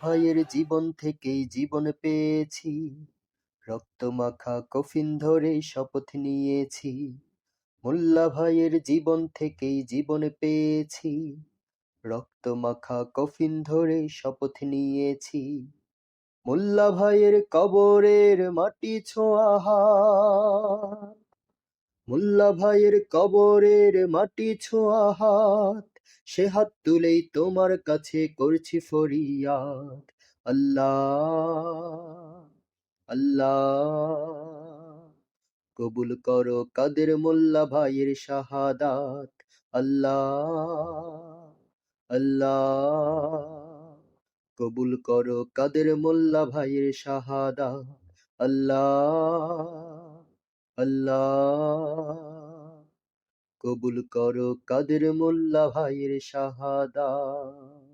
ভাইয়ের জীবন থেকেই জীবন পেয়েছি, রক্তমাখা কফিন ধরে শপথ নিয়েছি। মোল্লা ভাইয়ের জীবন থেকেই জীবন পেয়েছি, রক্তমাখা কফিন ধরে শপথ নিয়েছি। মোল্লা ভাইয়ের কবরের মাটি ছোঁয়া হাত, মোল্লা ভাইয়ের কবরের মাটি ছোঁয়া হাত, সে হাত তুলেই তোমার কাছে করছি ফরিয়াদ। আল্লাহ, আল্লাহ, কবুল করো কাদের মোল্লা ভাইয়ের শাহাদাত। আল্লাহ, আল্লাহ, কবুল করো কাদের মোল্লা ভাইয়ের শাহাদাত। আল্লাহ, আল্লাহ, কবুল করো কাদের মোল্লা ভাইয়ের শাহাদাত।